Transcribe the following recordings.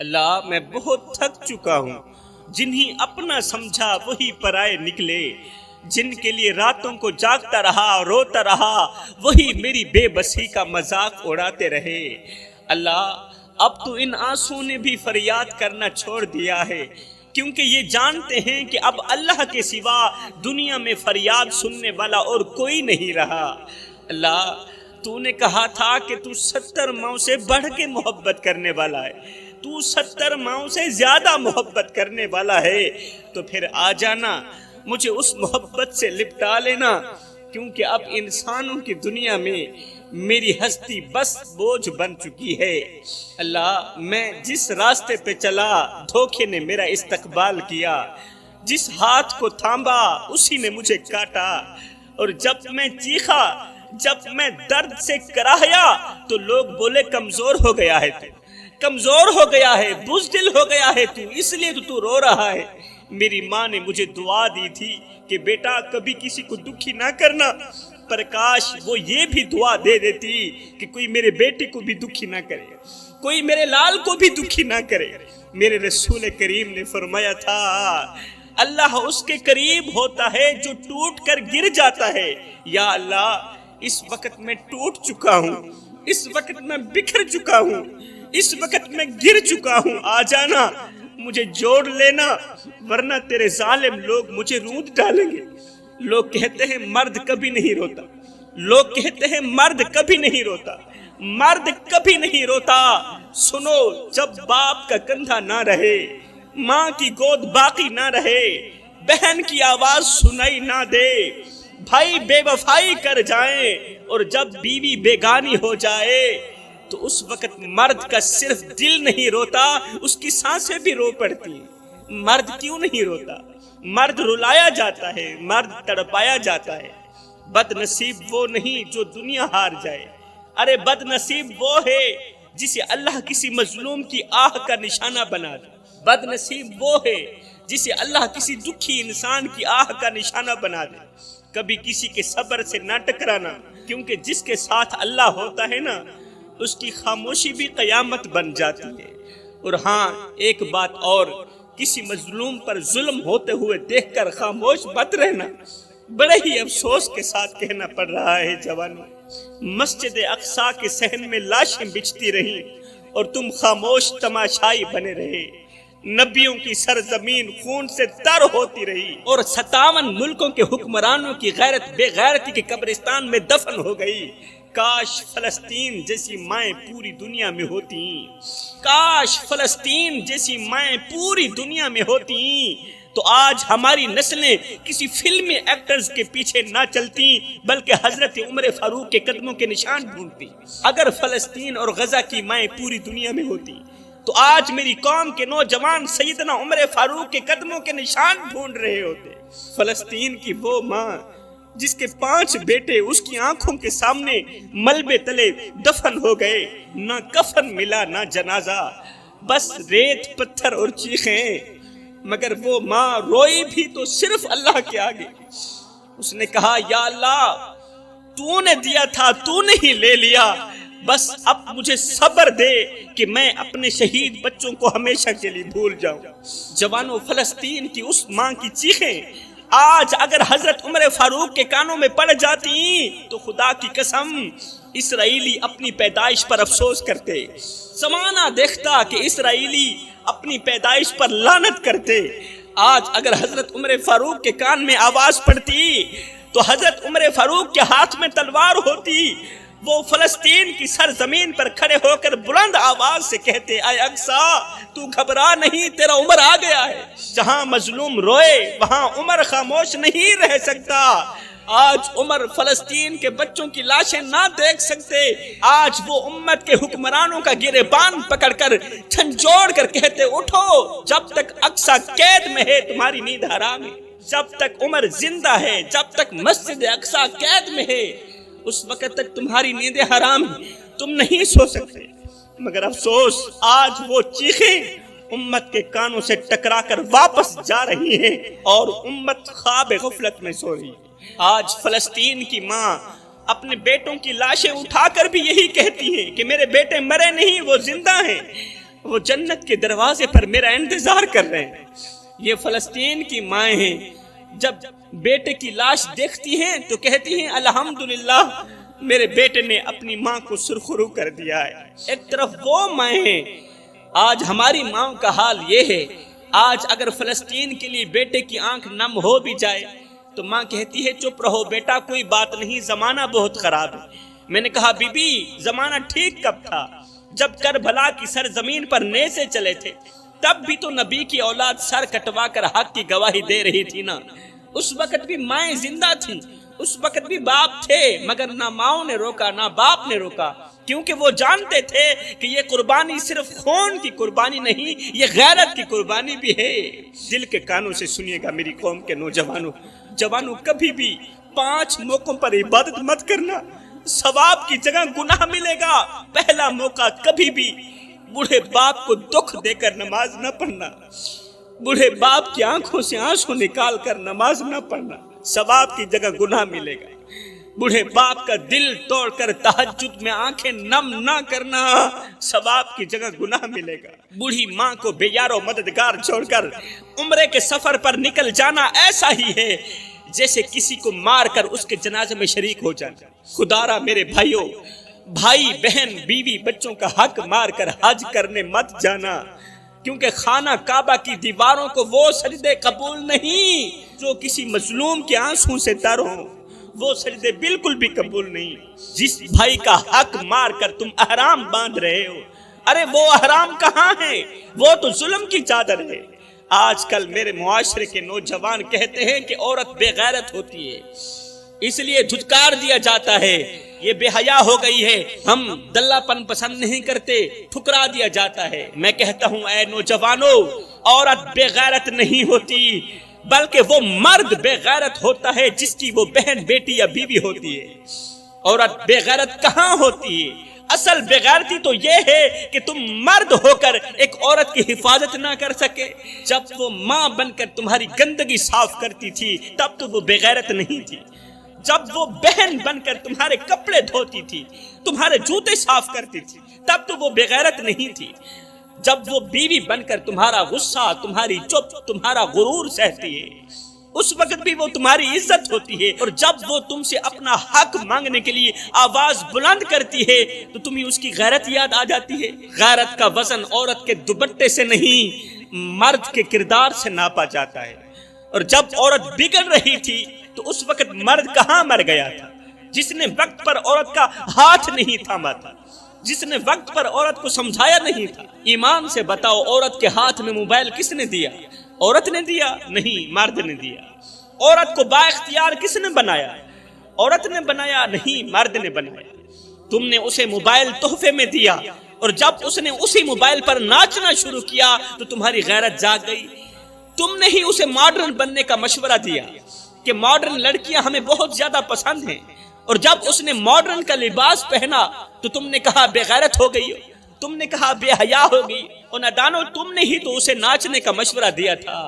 اللہ میں بہت تھک چکا ہوں، جنہیں اپنا سمجھا وہی پرائے نکلے، جن کے لیے راتوں کو جاگتا رہا روتا رہا وہی میری بے بسی کا مذاق اڑاتے رہے۔ اللہ اب تو ان آنسوں نے بھی فریاد کرنا چھوڑ دیا ہے، کیونکہ یہ جانتے ہیں کہ اب اللہ کے سوا دنیا میں فریاد سننے والا اور کوئی نہیں رہا۔ اللہ تو نے کہا تھا کہ تو 70 ماؤں سے بڑھ کے محبت کرنے والا ہے، تو 70 ماؤں سے زیادہ محبت کرنے والا ہے، تو پھر آ جانا، مجھے اس محبت سے لپٹا لینا، کیونکہ اب انسانوں کی دنیا میں میری ہستی بس بوجھ بن چکی ہے۔ اللہ میں جس راستے پہ چلا دھوکے نے میرا استقبال کیا، جس ہاتھ کو تھاما اسی نے مجھے کاٹا، اور جب میں چیخا، جب میں درد سے کراہیا تو لوگ بولے کمزور ہو گیا ہے، تو کمزور ہو گیا ہے، بزدل ہو گیا ہے تو اس لیے تو رو رہا ہے۔ میری ماں نے مجھے دعا دی تھی کہ بیٹا کبھی کسی کو دکھی نہ کرنا، پر کاش وہ یہ بھی دعا دے دیتی کہ کوئی میرے بیٹے کو بھی دکھی نہ کرے، کوئی میرے لال کو بھی دکھی نہ کرے۔ میرے رسول کریم نے فرمایا تھا اللہ اس کے قریب ہوتا ہے جو ٹوٹ کر گر جاتا ہے۔ یا اللہ اس وقت میں ٹوٹ چکا ہوں، اس وقت میں بکھر چکا ہوں، اس وقت میں گر چکا ہوں، آ جانا، مجھے جوڑ لینا، ورنہ تیرے ظالم لوگ مجھے روند ڈالیں گے۔ لوگ کہتے ہیں مرد کبھی نہیں روتا، لوگ کہتے ہیں مرد کبھی نہیں روتا، مرد کبھی نہیں روتا۔ سنو، جب باپ کا کندھا نہ رہے، ماں کی گود باقی نہ رہے، بہن کی آواز سنائی نہ دے، بھائی بے وفائی کر جائیں، اور جب بیوی بیگانی ہو جائے تو اس وقت مرد کا صرف دل نہیں روتا، اس کی سانسیں بھی رو پڑتی ہیں۔ مرد کیوں نہیں روتا؟ مرد رلایا جاتا ہے، مرد تڑپایا جاتا ہے۔ بد نصیب وہ نہیں جو دنیا ہار جائے، ارے بد نصیب وہ ہے جسے اللہ کسی مظلوم کی آہ کا نشانہ بنا دے۔ بد نصیب وہ ہے جسے اللہ کسی دکھی انسان کی آہ کا نشانہ بنا دے۔ کبھی کسی کے صبر سے نہ ٹکرانا، کیونکہ جس کے ساتھ اللہ ہوتا ہے نا، اس کی خاموشی بھی قیامت بن جاتی ہے۔ اور ہاں ایک بات اور، کسی مظلوم پر ظلم ہوتے ہوئے دیکھ کر خاموش مت رہنا۔ بڑے ہی افسوس کے ساتھ کہنا پڑ رہا ہے جوانوں، مسجد اقصی کے صحن میں لاشیں بچھتی رہیں اور تم خاموش تماشائی بنے رہے۔ نبیوں کی سرزمین خون سے تر ہوتی رہی، اور 57 ملکوں کے حکمرانوں کی غیرت بے غیرتی کے قبرستان میں دفن ہو گئی۔ کاش فلسطین جیسی مائیں پوری دنیا میں ہوتی، کاش فلسطین جیسی مائیں پوری دنیا میں ہوتی، تو آج ہماری نسلیں کسی فلمی ایکٹرز کے پیچھے نہ چلتی بلکہ حضرت عمر فاروق کے قدموں کے نشان ڈھونڈتی۔ اگر فلسطین اور غزہ کی مائیں پوری دنیا میں ہوتی تو آج میری قوم کے نوجوان سیدنا عمر فاروق کے قدموں کے نشان ڈھونڈ رہے ہوتے۔ فلسطین کی وہ ماں جس کے 5 بیٹے اس کی آنکھوں کے سامنے ملبے تلے دفن ہو گئے، نہ کفن ملا نہ جنازہ، بس ریت پتھر اور چیخیں، مگر وہ ماں روئی بھی تو صرف اللہ کے آگے۔ اس نے کہا یا اللہ تو نے دیا تھا تو نے ہی لے لیا، بس اب مجھے صبر دے کہ میں اپنے شہید بچوں کو ہمیشہ کے لیے بھول جاؤں۔ جوانوں، فلسطین کی اس ماں کی چیخیں آج اگر حضرت عمر فاروق کے کانوں میں پڑ جاتی تو خدا کی قسم اسرائیلی اپنی پیدائش پر افسوس کرتے، زمانہ دیکھتا کہ اسرائیلی اپنی پیدائش پر لعنت کرتے۔ آج اگر حضرت عمر فاروق کے کان میں آواز پڑتی تو حضرت عمر فاروق کے ہاتھ میں تلوار ہوتی، وہ فلسطین کی سرزمین پر کھڑے ہو کر بلند آواز سے کہتے اے اقصی تو گھبرا نہیں، تیرا عمر آ گیا ہے۔ جہاں مظلوم روئے وہاں عمر خاموش نہیں رہ سکتا۔ آج عمر فلسطین کے بچوں کی لاشیں نہ دیکھ سکتے، آج وہ امت کے حکمرانوں کا گریبان پکڑ کر جھنجھوڑ کر کہتے اٹھو، جب تک اقصی قید میں ہے تمہاری نیند حرام ہے، جب تک عمر زندہ ہے، جب تک مسجد اقصی قید میں ہے اس وقت تک تمہاری نیندیں حرام ہیں، تم نہیں سو سکتے۔ مگر افسوس آج وہ چیخیں امت کے کانوں سے ٹکرا کر واپس جا رہی ہیں اور امت خواب غفلت میں سو رہی ہے۔ آج فلسطین کی ماں اپنے بیٹوں کی لاشیں اٹھا کر بھی یہی کہتی ہیں کہ میرے بیٹے مرے نہیں، وہ زندہ ہیں۔ وہ جنت کے دروازے پر میرا انتظار کر رہے ہیں۔ یہ فلسطین کی مائیں ہیں، جب بیٹے کی لاش دیکھتی ہیں تو کہتی ہیں الحمدللہ میرے بیٹے نے اپنی ماں کو سرخرو کر دیا ہے۔ ایک طرف وہ مائیں ہیں، آج ہماری ماں کا حال یہ ہے، آج اگر فلسطین کے لیے بیٹے کی آنکھ نم ہو بھی جائے تو ماں کہتی ہے چپ رہو بیٹا، کوئی بات نہیں، زمانہ بہت خراب ہے۔ میں نے کہا بی بی زمانہ ٹھیک کب تھا؟ جب کربلا کی سرزمین پر نیزے چلے تھے، تب بھی تو نبی کی اولاد سر کٹوا کر حق کی گواہی دے رہی تھی نا۔ اس وقت بھی مائیں زندہ تھیں، اس وقت بھی باپ تھے، مگر نہ ماؤں نے روکا نہ باپ نے روکا، کیونکہ وہ جانتے تھے کہ یہ قربانی صرف خون کی قربانی نہیں، یہ غیرت کی قربانی بھی ہے۔ دل کے کانوں سے سنیے گا میری قوم کے نوجوانوں، جوانوں، کبھی بھی 5 موقعوں پر عبادت مت کرنا، ثواب کی جگہ گناہ ملے گا۔ پہلا موقع کبھی بھی بوڑھے باپ کو دکھ دے کر نماز نہ پڑھنا، بوڑھے باپ کی آنکھوں سے آنسو نکال کر نماز نہ پڑھنا، ثواب کی جگہ گناہ ملے گا۔ بوڑھے باپ کا دل توڑ کر تہجد میں آنکھیں نم نہ کرنا، ثواب کی جگہ گناہ ملے گا۔ بوڑھی ماں کو بے یار و مددگار چھوڑ کر عمرے کے سفر پر نکل جانا ایسا ہی ہے جیسے کسی کو مار کر اس کے جنازے میں شریک ہو جانا۔ خدا را میرے بھائیوں، بھائی بہن بیوی بچوں کا حق مار کر حج کرنے مت جانا، کیونکہ خانہ کعبہ کی دیواروں کو وہ سجدے قبول نہیں جو کسی مظلوم کے آنسوں سے تر ہوں، وہ سجدے بالکل بھی قبول نہیں۔ جس بھائی کا حق مار کر تم احرام باندھ رہے ہو، ارے وہ احرام کہاں ہے؟ وہ تو ظلم کی چادر ہے۔ آج کل میرے معاشرے کے نوجوان کہتے ہیں کہ عورت بے غیرت ہوتی ہے، اس لیے دھتکار دیا جاتا ہے، یہ بے حیا ہو گئی ہے، ہم دلہ پن پسند نہیں کرتے، ٹھکرا دیا جاتا ہے۔ میں کہتا ہوں اے نوجوانوں، عورت بے غیرت نہیں ہوتی، بلکہ وہ مرد بے غیرت ہوتا ہے جس کی وہ بہن بیٹی یا بیوی ہوتی ہے۔ عورت بے غیرت کہاں ہوتی ہے؟ اصل بے غیرتی تو یہ ہے کہ تم مرد ہو کر ایک عورت کی حفاظت نہ کر سکے۔ جب وہ ماں بن کر تمہاری گندگی صاف کرتی تھی تب تو وہ بے غیرت نہیں تھی، جب وہ بہن بن کر تمہارے کپڑے دھوتی تھی، تمہارے جوتے صاف کرتی تھی، تب تو وہ بے غیرت نہیں تھی، جب وہ بیوی بن کر تمہارا غصہ، تمہاری چپ، تمہارا غرور سہتی ہے، اس وقت بھی وہ تمہاری عزت ہوتی ہے، اور جب وہ تم سے اپنا حق مانگنے کے لیے آواز بلند کرتی ہے تو تمہیں اس کی غیرت یاد آ جاتی ہے۔ غیرت کا وزن عورت کے دوپٹے سے نہیں، مرد کے کردار سے ناپا جاتا ہے۔ اور جب عورت بگڑ رہی تھی تو اس وقت مرد کہاں مر گیا تھا؟ جس نے وقت پر عورت کا ہاتھ نہیں تھاما تھا، جس نے وقت پر عورت کو سمجھایا نہیں تھا۔ ایمان سے بتاؤ، عورت کے ہاتھ میں موبائل کس نے دیا؟ عورت نے دیا؟ نہیں، مرد نے دیا۔ عورت کو با اختیار کس نے بنایا؟ عورت نے بنایا؟ نہیں، مرد نے بنایا۔ تم نے اسے موبائل تحفے میں دیا، اور جب اس نے اسی موبائل پر ناچنا شروع کیا تو تمہاری غیرت جاگ گئی۔ تم نے ہی اسے ماڈرن بننے کا مشورہ دیا کہ ماڈرن لڑکیاں ہمیں بہت زیادہ پسند ہیں، اور جب اس نے ماڈرن کا لباس پہنا تو تم نے کہا بے غیرت ہو گئی، تم نے کہا بے حیا ہو گئی۔ اور نادانو، تم نے ہی تو اسے ناچنے کا مشورہ دیا تھا،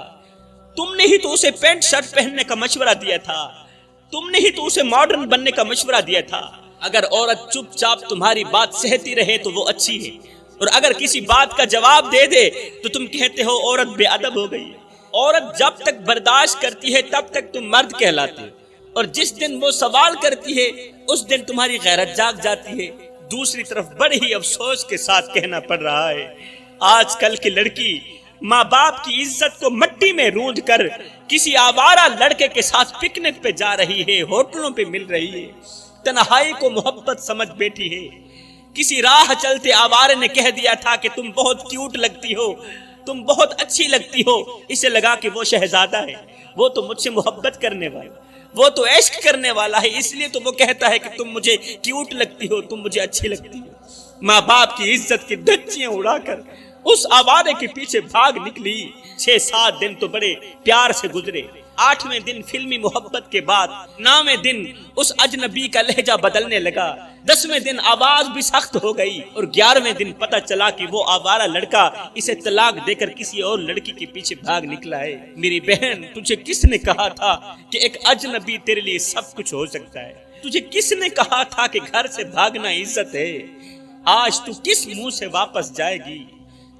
تم نے ہی تو اسے پینٹ شرٹ پہننے کا مشورہ دیا تھا، تم نے ہی تو اسے ماڈرن بننے کا مشورہ دیا تھا۔ اگر عورت چپ چاپ تمہاری بات سہتی رہے تو وہ اچھی ہے، اور اگر کسی بات کا جواب دے دے تو تم کہتے ہو عورت بے ادب ہو گئی۔ عورت جب تک برداشت کرتی ہے تب تک تم مرد کہلاتے، اور جس دن وہ سوال کرتی ہے اس دن تمہاری غیرت جاگ جاتی ہے۔ دوسری طرف بڑے ہی افسوس کے ساتھ کہنا پڑ رہا ہے، آج کل کی لڑکی ماں باپ کی عزت کو مٹی میں رونج کر کسی آوارہ لڑکے کے ساتھ پکنک پہ جا رہی ہے، ہوٹلوں پہ مل رہی ہے، تنہائی کو محبت سمجھ بیٹھی ہے۔ کسی راہ چلتے آوارے نے کہہ دیا تھا کہ تم بہت کیوٹ لگتی ہو، تم بہت اچھی لگتی ہو، اسے لگا کہ وہ شہزادہ ہے، وہ تو مجھ سے محبت کرنے والا، وہ تو عشق کرنے والا ہے، اس لیے تو وہ کہتا ہے کہ تم مجھے کیوٹ لگتی ہو، تم مجھے اچھی لگتی ہو۔ ماں باپ کی عزت کی دھچیاں اڑا کر اس آوارے کے پیچھے بھاگ نکلی۔ 6-7 دن تو بڑے پیار سے گزرے، 8ویں دن فلمی محبت کے بعد 9ویں دن اس اجنبی کا لہجہ بدلنے لگا، 10ویں دن آواز بھی سخت ہو گئی، اور 11ویں دن پتہ چلا کہ وہ آوارہ لڑکا اسے طلاق دے کر کسی اور لڑکی کے پیچھے بھاگ نکلا ہے۔ میری بہن، تجھے کس نے کہا تھا کہ ایک اجنبی تیرے لیے سب کچھ ہو سکتا ہے؟ تجھے کس نے کہا تھا کہ گھر سے بھاگنا عزت ہے؟ آج تو کس منہ سے واپس جائے گی؟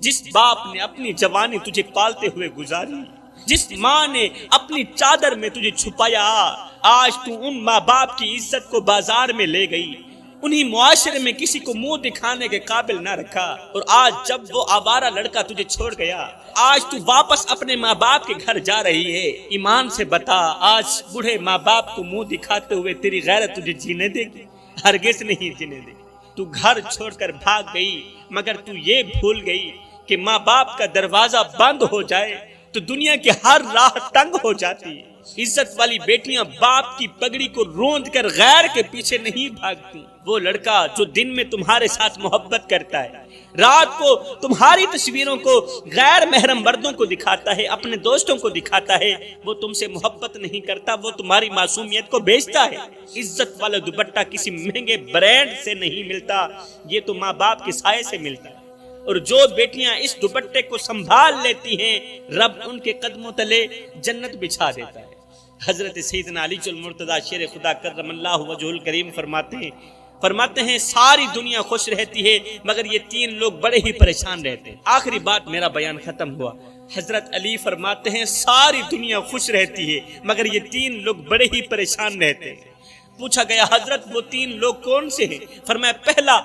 جس باپ نے اپنی جوانی تجھے پالتے ہوئے گزاری، جس ماں نے اپنی چادر میں تجھے چھپایا، آج تو ان ماں باپ کی عزت کو بازار میں لے گئی، انہی معاشرے میں کسی کو منہ دکھانے کے قابل نہ رکھا، اور آج جب وہ آوارہ لڑکا تجھے چھوڑ گیا، آج تو واپس اپنے ماں باپ کے گھر جا رہی ہے۔ ایمان سے بتا، آج بوڑھے ماں باپ کو منہ دکھاتے ہوئے تیری غیرت تجھے جینے دے گی؟ ہرگز نہیں جینے دے گی۔ تو گھر چھوڑ کر بھاگ گئی، مگر تو یہ بھول گئی کہ ماں باپ کا دروازہ بند ہو جائے تو دنیا کی ہر راہ تنگ ہو جاتی ہے۔ عزت والی بیٹیاں باپ کی پگڑی کو روند کر غیر کے پیچھے نہیں بھاگتی۔ وہ لڑکا جو دن میں تمہارے ساتھ محبت کرتا ہے، رات کو تمہاری تصویروں کو غیر محرم مردوں کو دکھاتا ہے، اپنے دوستوں کو دکھاتا ہے، وہ تم سے محبت نہیں کرتا، وہ تمہاری معصومیت کو بیچتا ہے۔ عزت والا دوپٹہ کسی مہنگے برانڈ سے نہیں ملتا، یہ تو ماں باپ کے سائے سے ملتا ہے۔ اور جو بیٹیاں اس دوپٹے کو سنبھال لیتی ہیں، رب ان کے قدموں تلے جنت بچھا دیتا ہے۔ حضرت سیدنا علی المرتضیٰ شیر خدا کرم اللہ وجہ الکریم فرماتے ہیں ساری دنیا خوش رہتی ہے مگر یہ تین لوگ بڑے ہی پریشان رہتے ہیں۔ آخری بات میرا بیان ختم ہوا۔ حضرت علی فرماتے ہیں ساری دنیا خوش رہتی ہے مگر یہ تین لوگ بڑے ہی پریشان رہتے ہیں۔ پوچھا گیا حضرت وہ تین لوگ کون سے ہیں؟ فرمایا پہلا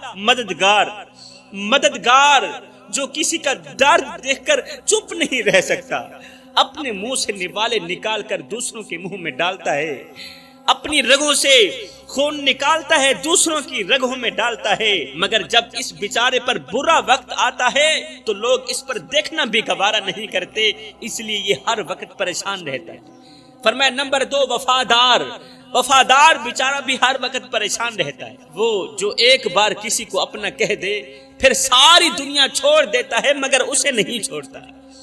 مددگار جو کسی کا درد دیکھ کر چپ نہیں رہ سکتا، اپنے منہ سے نوالے نکال کر دوسروں کے منہ میں ڈالتا ہے، اپنی رگوں سے خون نکالتا ہے دوسروں کی رگوں میں ڈالتا ہے، مگر جب اس بیچارے پر برا وقت آتا ہے تو لوگ اس پر دیکھنا بھی گوارا نہیں کرتے، اس لیے یہ ہر وقت پریشان رہتا ہے۔ فرمایا نمبر 2 وفادار بیچارہ بھی ہر وقت پریشان رہتا ہے، وہ جو ایک بار کسی کو اپنا کہہ دے پھر ساری دنیا چھوڑ دیتا ہے مگر اسے نہیں چھوڑتا،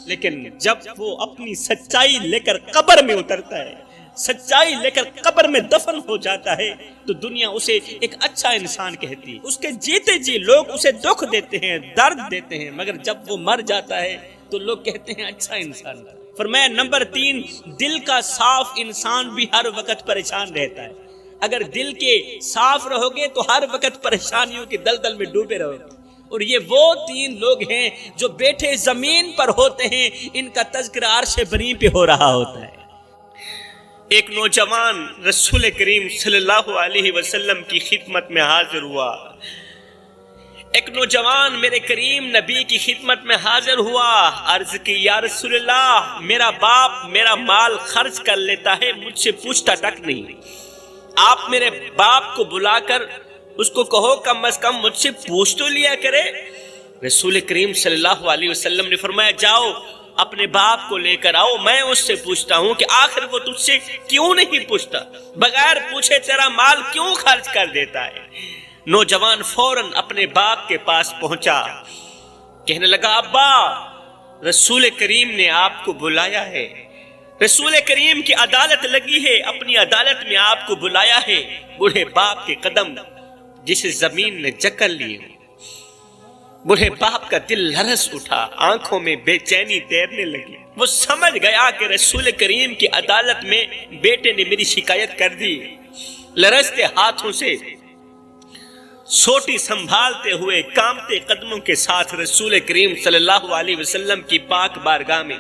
لیکن جب وہ اپنی سچائی لے کر قبر میں اترتا ہے، سچائی لے کر قبر میں دفن ہو جاتا ہے تو دنیا اسے ایک اچھا انسان کہتی ہے۔ اس کے جیتے جی لوگ اسے دکھ دیتے ہیں، درد دیتے ہیں، مگر جب وہ مر جاتا ہے تو لوگ کہتے ہیں اچھا انسان تھا۔ فرمایا نمبر 3 دل کا صاف انسان بھی ہر وقت پریشان رہتا ہے۔ اگر دل کے صاف رہو گے تو ہر وقت پریشانیوں کے دلدل میں ڈوبے رہو گے، اور یہ وہ 3 لوگ ہیں جو بیٹھے زمین پر ہوتے ہیں، ان کا تذکرہ عرش بری پہ ہو رہا ہوتا ہے۔ ایک نوجوان رسول کریم صلی اللہ علیہ وسلم کی خدمت میں حاضر ہوا، ایک نوجوان میرے کریم نبی کی خدمت میں حاضر ہوا، عرض کی یا رسول اللہ میرا باپ میرا مال خرچ کر لیتا ہے، مجھ سے پوچھتا تک نہیں، آپ میرے باپ کو بلا کر اس کو کہو کم از کم مجھ سے پوچھ تو لیا کرے۔ رسول کریم صلی اللہ علیہ وسلم نے فرمایا جاؤ اپنے باپ کو لے کر آؤ، میں اس سے پوچھتا ہوں کہ آخر وہ تجھ سے کیوں نہیں پوچھتا، بغیر پوچھے تیرا مال کیوں خرچ کر دیتا ہے۔ نوجوان فوراً اپنے باپ کے پاس پہنچا، کہنے لگا ابا رسول کریم نے آپ کو بلایا ہے، رسول کریم کی عدالت لگی ہے، اپنی عدالت میں آپ کو بلایا ہے۔ بوڑھے باپ کے قدم جسے زمین نے جکڑ لیے، بوڑھے باپ کا دل لرز اٹھا، آنکھوں میں بے چینی تیرنے لگی، وہ سمجھ گیا کہ رسول کریم کی عدالت میں بیٹے نے میری شکایت کر دی۔ لرزتے ہاتھوں سے سوٹی سنبھالتے ہوئے کامتے قدموں کے ساتھ رسول کریم صلی اللہ علیہ وسلم کی پاک بارگاہ میں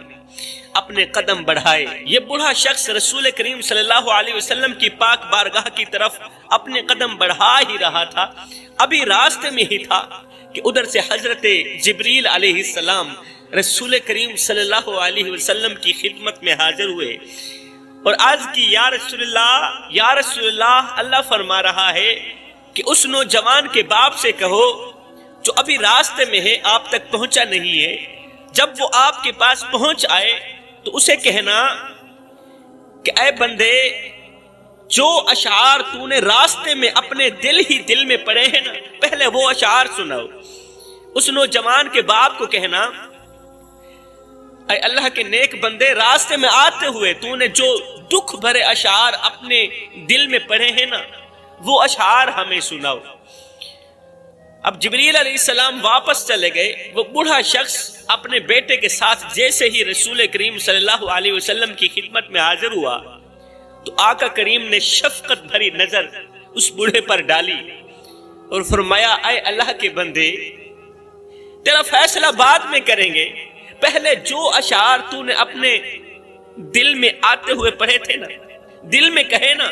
اپنے قدم بڑھائے۔ یہ بوڑھا شخص رسول کریم صلی اللہ علیہ وسلم کی پاک بارگاہ کی طرف اپنے قدم بڑھا ہی رہا تھا، ابھی راستے میں ہی تھا کہ ادھر سے حضرت جبریل علیہ السلام رسول کریم صلی اللہ علیہ وسلم کی خدمت میں حاضر ہوئے اور عرض کی یا رسول اللہ، اللہ فرما رہا ہے کہ اس نوجوان کے باپ سے کہو جو ابھی راستے میں ہے، آپ تک پہنچا نہیں ہے، جب وہ آپ کے پاس پہنچ آئے تو اسے کہنا کہ اے بندے جو اشعار تو نے راستے میں اپنے دل ہی دل میں پڑے ہیں نا، پہلے وہ اشعار سناؤ۔ اس نوجوان کے باپ کو کہنا اے اللہ کے نیک بندے، راستے میں آتے ہوئے تو نے جو دکھ بھرے اشعار اپنے دل میں پڑے ہیں نا، وہ اشعار ہمیں سناؤ۔ اب جبریل علیہ السلام واپس چلے گئے، وہ بوڑھا شخص اپنے بیٹے کے ساتھ جیسے ہی رسول کریم صلی اللہ علیہ وسلم کی خدمت میں حاضر ہوا تو آقا کریم نے شفقت بھری نظر اس بوڑھے پر ڈالی اور فرمایا اے اللہ کے بندے، تیرا فیصلہ بعد میں کریں گے، پہلے جو اشعار تو نے اپنے دل میں آتے ہوئے پڑھے تھے نا، دل میں کہے نا،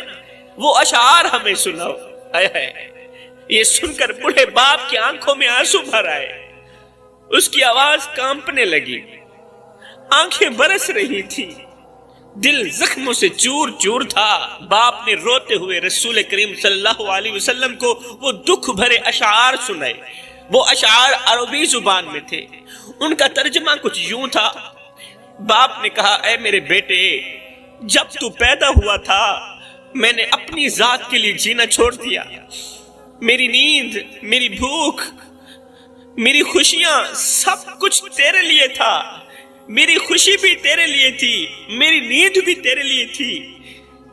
وہ اشعار ہمیں سناؤ۔ یہ سن کر بوڑھے باپ کی آنکھوں میں آنسو بھر آئے، اس کی آواز کانپنے لگی، آنکھیں برس رہی تھی، دل زخموں سے چور چور تھا۔ باپ نے روتے ہوئے رسول کریم صلی اللہ علیہ وسلم کو وہ دکھ بھرے اشعار سنائے۔ وہ اشعار عربی زبان میں تھے، ان کا ترجمہ کچھ یوں تھا۔ باپ نے کہا، اے میرے بیٹے، جب تو پیدا ہوا تھا میں نے اپنی ذات کے لیے جینا چھوڑ دیا، میری نیند، میری بھوک، میری خوشیاں، سب کچھ تیرے لیے تھا۔ میری خوشی بھی تیرے لیے تھی، میری نیند بھی تیرے لیے تھی۔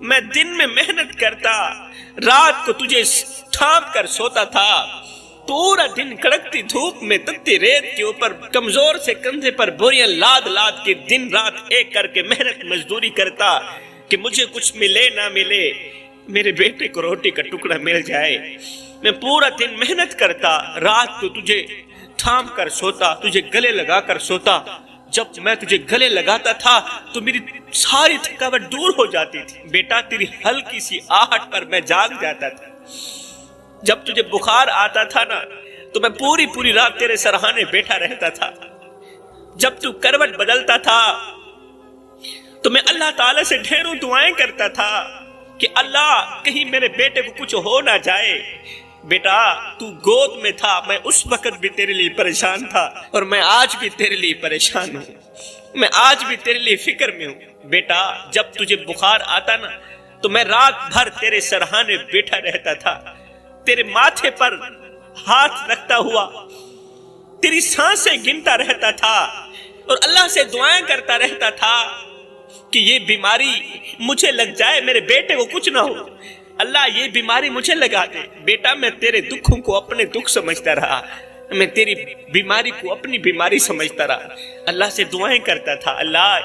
میں دن میں محنت کرتا، رات کو تجھے تھام کر سوتا تھا، پورا دن کڑکتی دھوپ میں تتی ریت کے اوپر کمزور سے کندھے پر بوریاں لاد لاد کے دن رات ایک کر کے محنت مزدوری کرتا کہ مجھے کچھ ملے نہ ملے، میرے بیٹے کو روٹی کا ٹکڑا مل جائے۔ میں پورا دن محنت کرتا، رات کو تجھے تھام کر سوتا، تجھے گلے لگا کر سوتا۔ جب میں تجھے گلے لگاتا تھا تو میری ساری تھکاوٹ دور ہو جاتی تھی بیٹا، تیری ہلکی سی آہٹ پر میں جاگ جاتا تھا۔ جب تجھے بخار آتا تھا نا تو میں پوری رات تیرے سرہانے بیٹھا رہتا تھا۔ جب تو کروٹ بدلتا تھا تو میں اللہ تعالیٰ سے ڈھیروں دعائیں کرتا تھا کہ اللہ کہیں میرے بیٹے کو کچھ ہو نہ جائے۔ بیٹا تو گود میں تھا، میں اس وقت بھی تیرے لیے پریشان تھا، اور میں آج بھی تیرے لیے پریشان ہوں، میں آج بھی تیرے لیے فکر میں ہوں۔ بیٹا جب تجھے بخار آتا نا تو میں رات بھر تیرے سرہانے بیٹھا رہتا تھا، تیرے ماتھے پر ہاتھ رکھتا ہوا تیری سانسیں گنتا رہتا تھا اور اللہ سے دعائیں کرتا رہتا تھا کہ یہ بیماری مجھے لگ جائے، میرے بیٹے کو کچھ نہ ہو، اللہ یہ بیماری مجھے لگا دے۔ بیٹا میں تیرے دکھوں کو اپنے دکھ سمجھتا رہا، میں تیری بیماری کو اپنی بیماری سمجھتا رہا، اللہ سے دعائیں کرتا تھا، اللہ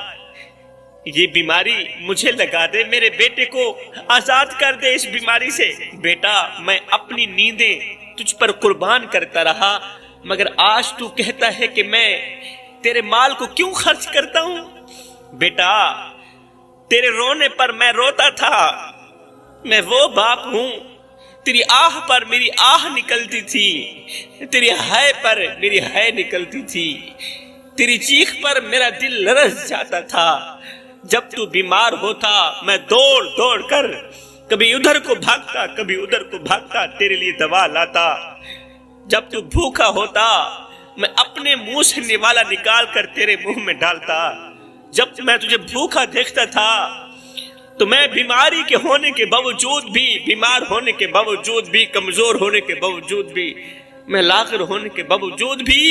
یہ بیماری مجھے لگا دے، میرے بیٹے کو آزاد کر دے اس بیماری سے۔ بیٹا میں اپنی نیندیں تجھ پر قربان کرتا رہا، مگر آج تو کہتا ہے کہ میں تیرے مال کو کیوں خرچ کرتا ہوں؟ بیٹا تیرے رونے پر میں روتا تھا، میں وہ باپ ہوں، تیری آہ پر میری آہ نکلتی تھی، تیری ہائے پر میری ہائے نکلتی تھی، تیری چیخ پر میرا دل لرز جاتا تھا۔ جب تو بیمار ہوتا میں دوڑ دوڑ کر کبھی ادھر کو بھاگتا کبھی ادھر کو بھاگتا، تیرے لیے دوا لاتا۔ جب تو بھوکا ہوتا میں اپنے منہ سے نوالا نکال کر تیرے منہ میں ڈالتا۔ جب میں تجھے بھوکا دیکھتا تھا تو میں بیماری کے ہونے کے باوجود بھی، بیمار ہونے کے باوجود بھی، کمزور ہونے کے باوجود بھی، میں لاغر ہونے کے باوجود بھی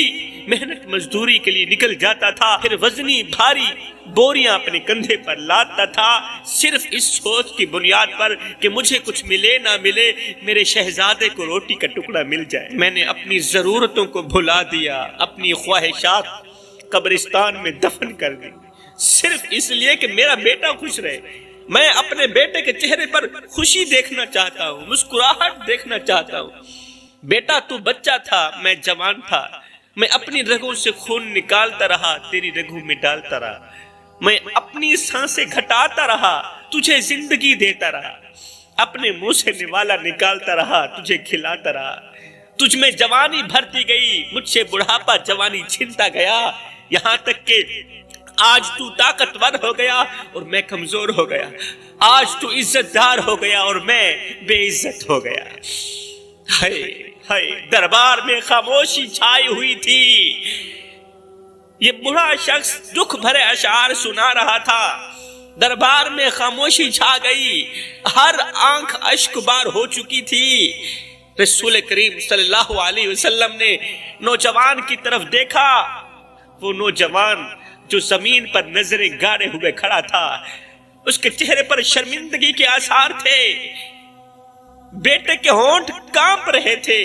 محنت مزدوری کے لیے نکل جاتا تھا، پھر وزنی بھاری بوریاں اپنے کندھے پر لاتا تھا، صرف اس سوچ کی بنیاد پر کہ مجھے کچھ ملے نہ ملے، میرے شہزادے کو روٹی کا ٹکڑا مل جائے۔ میں نے اپنی ضرورتوں کو بھلا دیا، اپنی خواہشات قبرستان میں دفن کر دی، صرف اس لیے کہ میرا بیٹا خوش رہے۔ میں اپنے بیٹے کے چہرے پر خوشی دیکھنا چاہتا ہوں، مسکراہٹ دیکھنا چاہتا ہوں۔ بیٹا تو بچہ تھا، میں جوان تھا، میں اپنی رگوں سے خون نکالتا رہا، تیری رگوں میں ڈالتا رہا، میں اپنی سانسیں گھٹاتا رہا، تجھے زندگی دیتا رہا، اپنے منہ سے نوالا نکالتا رہا، تجھے کھلاتا رہا۔ تجھ میں جوانی بھرتی گئی، مجھ سے بڑھاپا جوانی چھنتا گیا، یہاں تک کہ آج تو طاقتور ہو گیا اور میں کمزور ہو گیا، آج تو عزت دار ہو گیا اور میں بے عزت ہو گیا۔ ہائے ہائے، دربار میں خاموشی چھائی ہوئی تھی، یہ بڑا شخص دکھ بھرے اشعار سنا رہا تھا، دربار میں خاموشی چھا گئی، ہر آنکھ اشک بار ہو چکی تھی۔ رسول کریم صلی اللہ علیہ وسلم نے نوجوان کی طرف دیکھا، وہ نوجوان جو زمین پر نظریں گاڑے ہوئے کھڑا تھا، اس کے چہرے پر شرمندگی کے آثار تھے، بیٹے کے ہونٹ کانپ رہے تھے،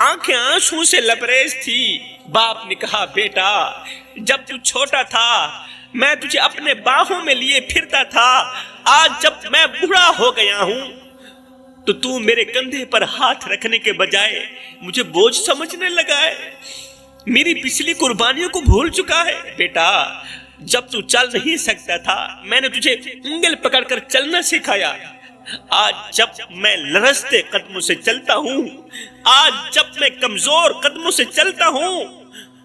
آنکھیں آنسو سے لبریز تھی۔ باپ نے کہا، بیٹا جب تو چھوٹا تھا میں تجھے اپنے باہوں میں لیے پھرتا تھا، آج جب میں بوڑھا ہو گیا ہوں تو میرے کندھے پر ہاتھ رکھنے کے بجائے مجھے بوجھ سمجھنے لگا ہے۔ میری پچھلی قربانیوں کو بھول چکا ہے؟ بیٹا جب تو چل نہیں سکتا تھا میں نے تجھے انگل پکڑ کر چلنا سکھایا، آج جب میں لرزتے قدموں سے چلتا ہوں، آج جب میں کمزور قدموں سے چلتا ہوں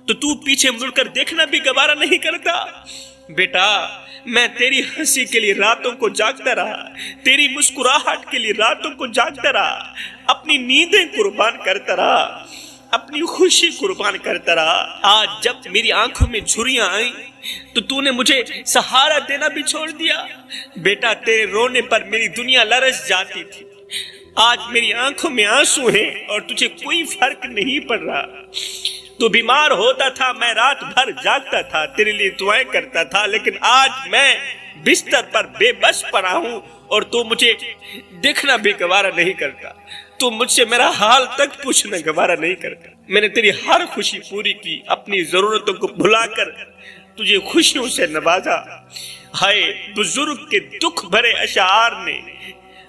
تو پیچھے مڑ کر دیکھنا بھی گوارا نہیں کرتا۔ بیٹا میں تیری ہنسی کے لیے راتوں کو جاگتا رہا، تیری مسکراہٹ کے لیے راتوں کو جاگتا رہا، اپنی نیندیں قربان کرتا رہا، اپنی خوشی قربان کرتا رہا۔ آج جب میری آنکھوں میں جھریاں آئیں تو نے مجھے سہارا دینا بھی چھوڑ دیا۔ بیٹا تیرے رونے پر میری دنیا لرز جاتی تھی، آج میری آنکھوں میں آنسو ہیں اور تجھے کوئی فرق نہیں پڑ رہا۔ تو بیمار ہوتا تھا، میں رات بھر جاگتا تھا، تیرے لیے دعائیں کرتا تھا، لیکن آج میں بستر پر بے بس پڑا ہوں اور تو مجھے دیکھنا بھی گوارا نہیں کرتا، تو مجھ سے میرا حال تک پوچھنا گوارا نہیں کرتا۔ میں نے تیری ہر خوشی پوری کی، اپنی ضرورتوں کو بھلا کر تجھے خوشیوں سے نوازا۔ ہائے بزرگ کے دکھ بھرے اشعار نے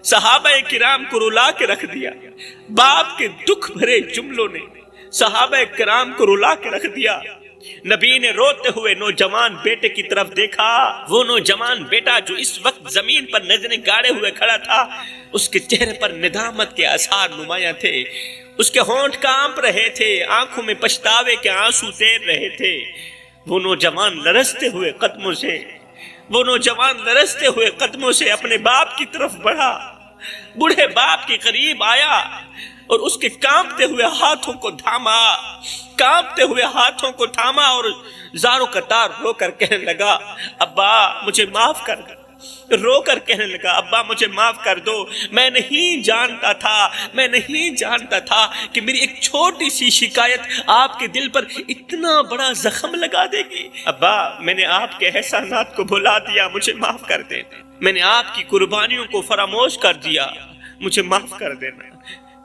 صحابہ کرام کو رلا کے رکھ دیا، باپ کے دکھ بھرے جملوں نے صحابہ کرام کو رلا کے رکھ دیا۔ نبی نے روتے ہوئے نوجوان بیٹے کی طرف دیکھا، وہ نوجوان بیٹا جو اس وقت زمین پر نظریں گاڑے ہوئے کھڑا تھا، اس کے چہرے پر ندامت کے آثار نمایاں تھے، اس کے ہونٹ کانپ رہے تھے، آنکھوں میں پچھتاوے کے آنسو تیر رہے تھے۔ وہ نوجوان لرزتے ہوئے قدموں سے اپنے باپ کی طرف بڑھا، بوڑھے باپ کے قریب آیا اور اس کے کانپتے ہوئے ہاتھوں کو تھاما اور زاروں قطار رو کر کہنے لگا، ابا مجھے معاف کر دو۔ رو کر کہنے لگا، ابا مجھے معاف کر دو، میں نہیں جانتا تھا کہ میری ایک چھوٹی سی شکایت آپ کے دل پر اتنا بڑا زخم لگا دے گی۔ ابا میں نے آپ کے احسانات کو بھلا دیا، مجھے معاف کر دینا۔ میں نے آپ کی قربانیوں کو فراموش کر دیا، مجھے معاف کر دینا۔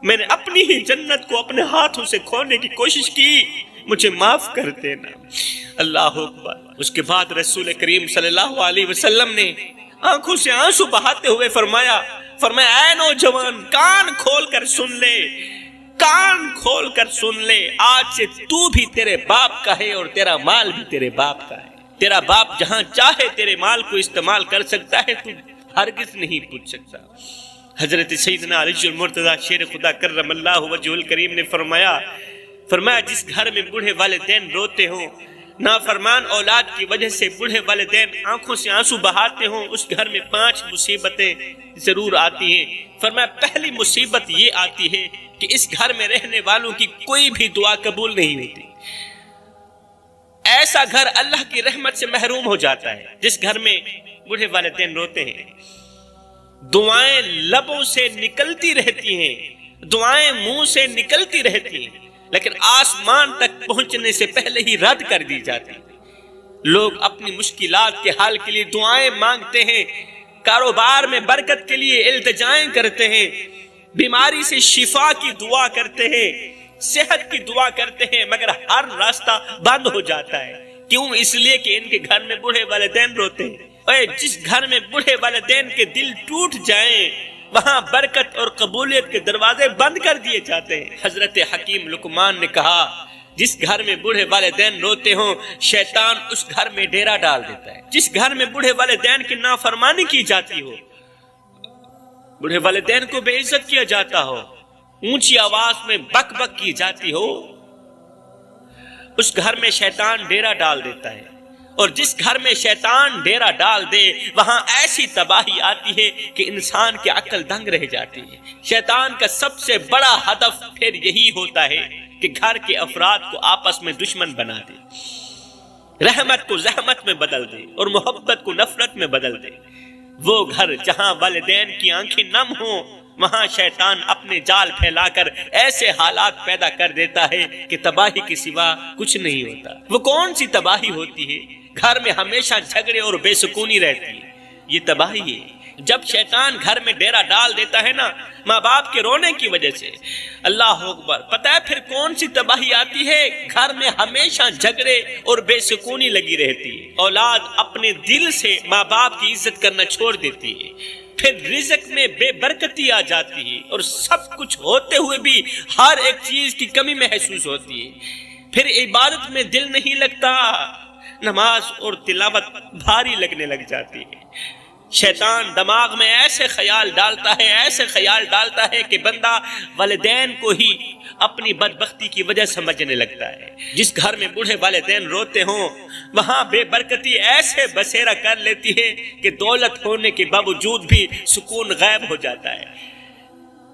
میں نے اپنی ہی جنت کو اپنے ہاتھوں سے کھونے کی کوشش کی، مجھے معاف کر دینا۔ اللہ اکبر۔ اس کے بعد رسول کریم صلی اللہ علیہ وسلم نے آنکھوں سے آنسو بہاتے ہوئے فرمایا اے نوجوان کان کھول کر سن لے، آج سے تو بھی تیرے باپ کا ہے اور تیرا مال بھی تیرے باپ کا ہے۔ تیرا باپ جہاں چاہے تیرے مال کو استعمال کر سکتا ہے، تو ہرگز نہیں پوچھ سکتا۔ حضرت سیدنا علی المرتضیٰ شیر خدا کرم اللہ وجہہ الکریم نے فرمایا جس گھر میں بوڑھے والدین روتے ہوں، نافرمان اولاد کی وجہ سے بوڑھے والدین آنکھوں سے آنسو بہاتے ہوں، اس گھر میں 5 مصیبتیں ضرور آتی ہیں۔ فرمایا پہلی مصیبت یہ آتی ہے کہ اس گھر میں رہنے والوں کی کوئی بھی دعا قبول نہیں ہوتی۔ ایسا گھر اللہ کی رحمت سے محروم ہو جاتا ہے جس گھر میں بوڑھے والدین روتے ہیں۔ دعائیں لبوں سے نکلتی رہتی ہیں، دعائیں منہ سے نکلتی رہتی ہیں، لیکن آسمان تک پہنچنے سے پہلے ہی رد کر دی جاتی ہیں۔ لوگ اپنی مشکلات کے حل کے لیے دعائیں مانگتے ہیں، کاروبار میں برکت کے لیے التجائیں کرتے ہیں، بیماری سے شفا کی دعا کرتے ہیں، صحت کی دعا کرتے ہیں، مگر ہر راستہ بند ہو جاتا ہے۔ کیوں؟ اس لیے کہ ان کے گھر میں بوڑھے والدین روتے ہیں۔ جس گھر میں بوڑھے والدین کے دل ٹوٹ جائیں، وہاں برکت اور قبولیت کے دروازے بند کر دیے جاتے ہیں۔ حضرت حکیم لقمان نے کہا جس گھر میں بوڑھے والدین روتے ہوں، شیطان اس گھر میں ڈیرا ڈال دیتا ہے۔ جس گھر میں بوڑھے والدین کی نافرمانی کی جاتی ہو، بوڑھے والدین کو بے عزت کیا جاتا ہو، اونچی آواز میں بک بک کی جاتی ہو، اس گھر میں شیطان ڈیرا ڈال دیتا ہے۔ اور جس گھر میں شیطان ڈیرا ڈال دے، وہاں ایسی تباہی آتی ہے کہ انسان کی عقل دنگ رہ جاتی ہے۔ شیطان کا سب سے بڑا ہدف پھر یہی ہوتا ہے کہ گھر کے افراد کو آپس میں دشمن بنا دے، رحمت کو زحمت میں بدل دے اور محبت کو نفرت میں بدل دے۔ وہ گھر جہاں والدین کی آنکھیں نم ہوں، وہاں شیطان اپنے جال پھیلا کر ایسے حالات پیدا کر دیتا ہے کہ تباہی کے سوا کچھ نہیں ہوتا۔ وہ کون سی تباہی ہوتی ہے؟ گھر میں ہمیشہ جھگڑے اور بے سکونی رہتی ہے، یہ تباہی ہے۔ جب شیطان گھر میں ڈیرا ڈال دیتا ہے نا، ماں باپ کے رونے کی وجہ سے، اللہ اکبر، پتہ ہے پھر کون سی تباہی آتی ہے؟ گھر میں ہمیشہ جھگڑے اور بے سکونی لگی رہتی ہے۔ اولاد اپنے دل سے ماں باپ کی عزت کرنا چھوڑ دیتی ہے، پھر رزق میں بے برکتی آ جاتی ہے، اور سب کچھ ہوتے ہوئے بھی ہر ایک چیز کی کمی محسوس ہوتی ہے۔ پھر عبادت میں دل نہیں لگتا، نماز اور تلاوت بھاری لگنے لگ جاتی ہے۔ شیطان دماغ میں ایسے خیال ڈالتا ہے کہ بندہ والدین کو ہی اپنی بدبختی کی وجہ سمجھنے لگتا ہے۔ جس گھر میں بوڑھے والدین روتے ہوں وہاں بے برکتی ایسے بسیرا کر لیتی ہے کہ دولت ہونے کے باوجود بھی سکون غائب ہو جاتا ہے۔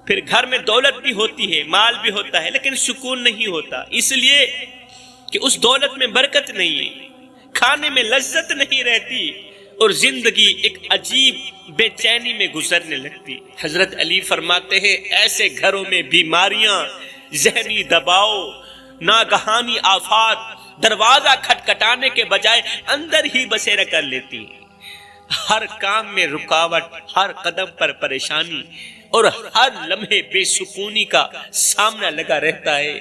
پھر گھر میں دولت بھی ہوتی ہے، مال بھی ہوتا ہے، لیکن سکون نہیں ہوتا، اس لیے کہ اس دولت میں برکت نہیں ہے، کھانے میں لذت نہیں رہتی، اور زندگی ایک عجیب بے چینی میں گزرنے لگتی۔ حضرت علی فرماتے ہیں ایسے گھروں میں بیماریاں، ذہنی دباؤ، ناگہانی آفات دروازہ کھٹکھٹانے کے بجائے اندر ہی بسیرا کر لیتی ہیں۔ ہر کام میں رکاوٹ، ہر قدم پر پریشانی اور ہر لمحے بے سکونی کا سامنا لگا رہتا ہے،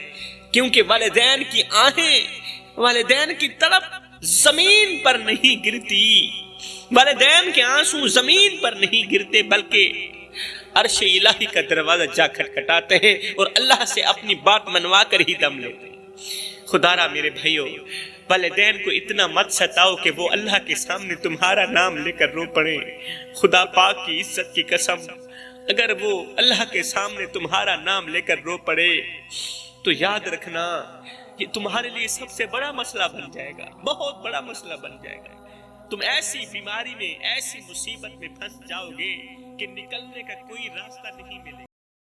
کیونکہ والدین کی آہیں، والدین کی تڑپ زمین پر نہیں گرتی، والدین کے آنسو زمین پر نہیں گرتے، بلکہ عرش الہی کا دروازہ جا کھٹکھٹاتے ہیں اور اللہ سے اپنی بات منوا کر ہی دم لیتے ہیں۔ خدا را میرے بھائیو، والدین کو اتنا مت ستاؤ کہ وہ اللہ کے سامنے تمہارا نام لے کر رو پڑے۔ خدا پاک کی عزت کی قسم، اگر وہ اللہ کے سامنے تمہارا نام لے کر رو پڑے تو یاد رکھنا یہ تمہارے لیے سب سے بڑا مسئلہ بن جائے گا، بہت بڑا مسئلہ بن جائے گا۔ تم ایسی بیماری میں، ایسی مصیبت میں پھنس جاؤ گے کہ نکلنے کا کوئی راستہ نہیں ملے گا۔